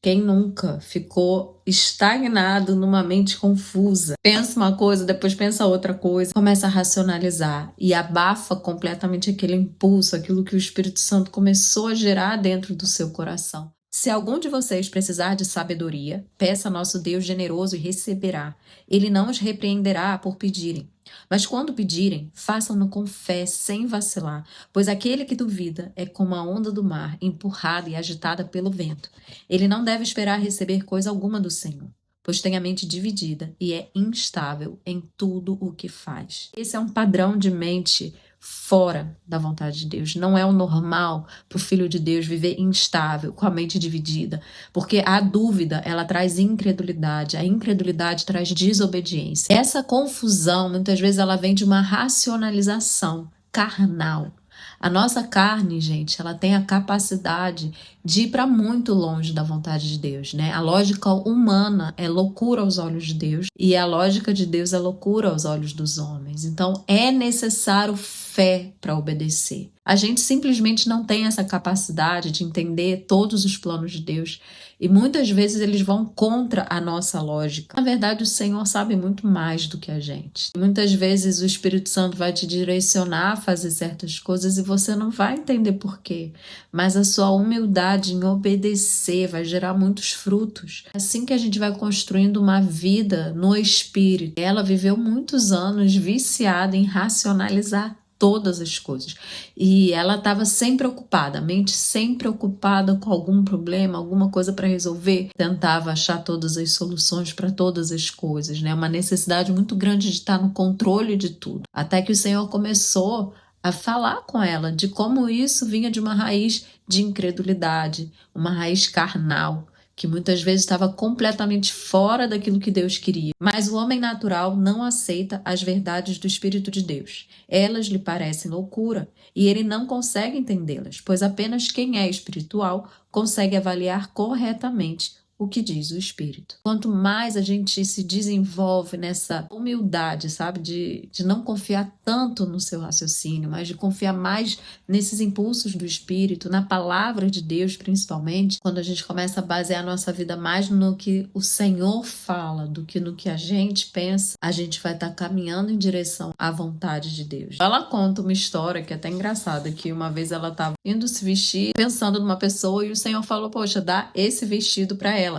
Quem nunca ficou estagnado numa mente confusa? Pensa uma coisa, depois pensa outra coisa, começa a racionalizar e abafa completamente aquele impulso, aquilo que o Espírito Santo começou a gerar dentro do seu coração. Se algum de vocês precisar de sabedoria, peça a nosso Deus generoso e receberá. Ele não os repreenderá por pedirem. Mas quando pedirem, façam-no com fé, sem vacilar, pois aquele que duvida é como a onda do mar, empurrada e agitada pelo vento. Ele não deve esperar receber coisa alguma do Senhor, pois tem a mente dividida e é instável em tudo o que faz. Esse é um padrão de mente fora da vontade de Deus. Não é o normal para o Filho de Deus viver instável, com a mente dividida, porque a dúvida, ela traz incredulidade, a incredulidade traz desobediência. Essa confusão, muitas vezes, ela vem de uma racionalização carnal. A nossa carne, gente, ela tem a capacidade de ir para muito longe da vontade de Deus, né? A lógica humana é loucura aos olhos de Deus e a lógica de Deus é loucura aos olhos dos homens. Então, é necessário fé para obedecer. A gente simplesmente não tem essa capacidade de entender todos os planos de Deus e muitas vezes eles vão contra a nossa lógica. Na verdade, o Senhor sabe muito mais do que a gente. Muitas vezes o Espírito Santo vai te direcionar a fazer certas coisas e você não vai entender por quê, mas a sua humildade em obedecer vai gerar muitos frutos. É assim que a gente vai construindo uma vida no Espírito. Ela viveu muitos anos viciada em racionalizar todas as coisas. E ela estava sempre ocupada, a mente sempre ocupada com algum problema, alguma coisa para resolver. Tentava achar todas as soluções para todas as coisas, né? Uma necessidade muito grande de estar no controle de tudo. Até que o Senhor começou a falar com ela de como isso vinha de uma raiz de incredulidade, uma raiz carnal, que muitas vezes estava completamente fora daquilo que Deus queria. Mas o homem natural não aceita as verdades do Espírito de Deus. Elas lhe parecem loucura e ele não consegue entendê-las, pois apenas quem é espiritual consegue avaliar corretamente o que diz o Espírito. Quanto mais a gente se desenvolve nessa humildade, sabe, de não confiar tanto no seu raciocínio, mas de confiar mais nesses impulsos do Espírito, na palavra de Deus principalmente, quando a gente começa a basear a nossa vida mais no que o Senhor fala do que no que a gente pensa, a gente vai estar caminhando em direção à vontade de Deus. Ela conta uma história que é até engraçada, que uma vez ela estava indo se vestir, pensando numa pessoa, e o Senhor falou, poxa, dá esse vestido para ela.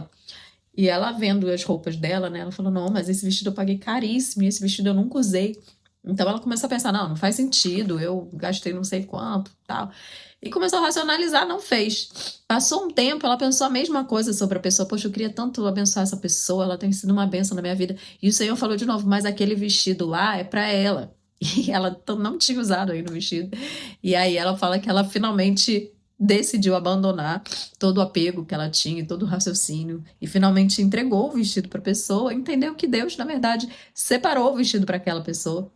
E ela vendo as roupas dela, né, ela falou, não, mas esse vestido eu paguei caríssimo, e esse vestido eu nunca usei. Então ela começou a pensar, não faz sentido, eu gastei não sei quanto, tal. E começou a racionalizar, não fez. Passou um tempo, ela pensou a mesma coisa sobre a pessoa. Poxa, eu queria tanto abençoar essa pessoa, ela tem sido uma bênção na minha vida. E o Senhor falou de novo, mas aquele vestido lá é para ela. E ela não tinha usado ainda o vestido. E aí ela fala que ela finalmente decidiu abandonar todo o apego que ela tinha, todo o raciocínio, e finalmente entregou o vestido para a pessoa, entendeu que Deus, na verdade, separou o vestido para aquela pessoa.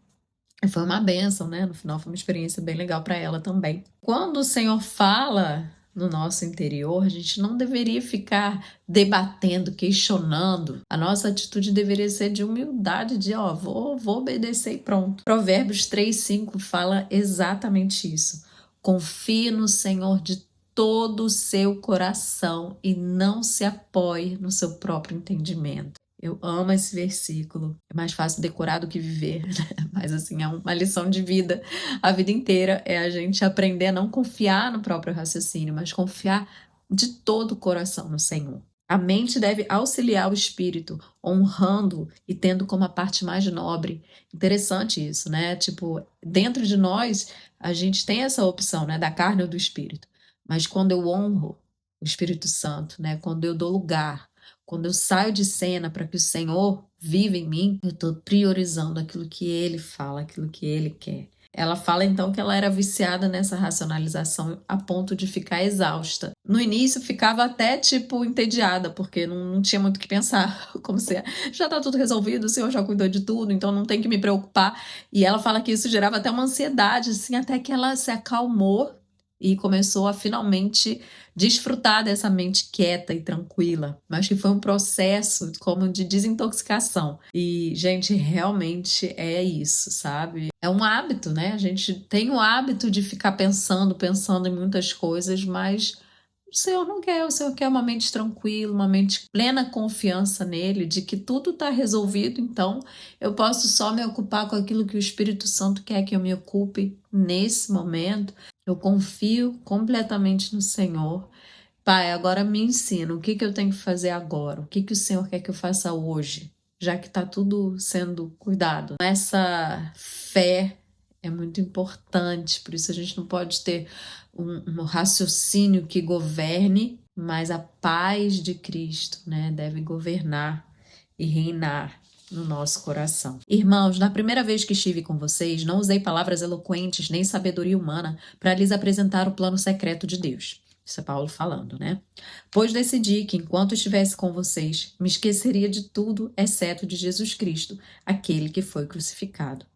E foi uma bênção, né? No final foi uma experiência bem legal para ela também. Quando o Senhor fala no nosso interior, a gente não deveria ficar debatendo, questionando. A nossa atitude deveria ser de humildade, de vou obedecer e pronto. Provérbios 3:5 fala exatamente isso. Confie no Senhor de todo o seu coração e não se apoie no seu próprio entendimento. Eu amo esse versículo. É mais fácil decorar do que viver, né? Mas assim, é uma lição de vida. A vida inteira é a gente aprender a não confiar no próprio raciocínio, mas confiar de todo o coração no Senhor. A mente deve auxiliar o espírito, honrando e tendo como a parte mais nobre. Interessante isso, né? Tipo, dentro de nós, a gente tem essa opção, né? Da carne ou do espírito. Mas quando eu honro o Espírito Santo, né? Quando eu dou lugar, quando eu saio de cena para que o Senhor viva em mim, eu estou priorizando aquilo que Ele fala, aquilo que Ele quer. Ela fala então que ela era viciada nessa racionalização a ponto de ficar exausta. No início ficava até tipo entediada, porque não tinha muito o que pensar, como se já está tudo resolvido, o Senhor já cuidou de tudo, então não tem que me preocupar. E ela fala que isso gerava até uma ansiedade, assim, até que ela se acalmou e começou a finalmente desfrutar dessa mente quieta e tranquila, mas que foi um processo como de desintoxicação. E, gente, realmente é isso, sabe? É um hábito, né? A gente tem o hábito de ficar pensando em muitas coisas, mas O Senhor não quer, o Senhor quer uma mente tranquila, uma mente plena confiança nele, de que tudo está resolvido, então eu posso só me ocupar com aquilo que o Espírito Santo quer que eu me ocupe nesse momento. Eu confio completamente no Senhor. Pai, agora me ensina o que que eu tenho que fazer agora, o que que o Senhor quer que eu faça hoje, já que está tudo sendo cuidado. Essa fé é muito importante, por isso a gente não pode ter um raciocínio que governe, mas a paz de Cristo, né, deve governar e reinar no nosso coração. Irmãos, na primeira vez que estive com vocês, não usei palavras eloquentes nem sabedoria humana para lhes apresentar o plano secreto de Deus. Isso é Paulo falando, né? Pois decidi que enquanto estivesse com vocês, me esqueceria de tudo, exceto de Jesus Cristo, aquele que foi crucificado.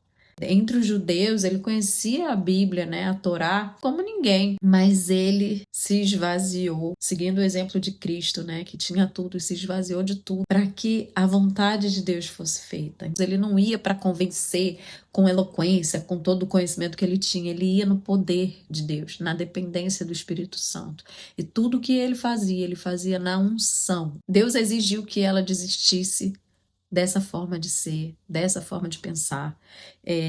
Entre os judeus, ele conhecia a Bíblia, né, a Torá, como ninguém, mas ele se esvaziou, seguindo o exemplo de Cristo, né, que tinha tudo e se esvaziou de tudo, para que a vontade de Deus fosse feita. Ele não ia para convencer com eloquência, com todo o conhecimento que ele tinha, ele ia no poder de Deus, na dependência do Espírito Santo. E tudo que ele fazia na unção. Deus exigiu que ela desistisse dessa forma de ser, dessa forma de pensar,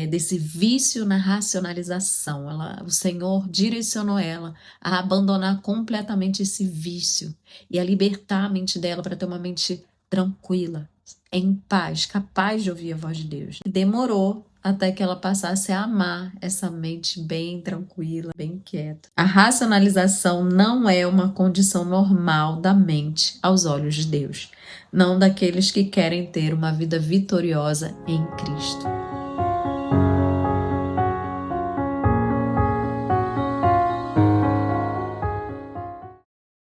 desse vício na racionalização. O Senhor direcionou ela a abandonar completamente esse vício e a libertar a mente dela para ter uma mente tranquila, em paz, capaz de ouvir a voz de Deus. E demorou até que ela passasse a amar essa mente bem tranquila, bem quieta. A racionalização não é uma condição normal da mente aos olhos de Deus, não daqueles que querem ter uma vida vitoriosa em Cristo.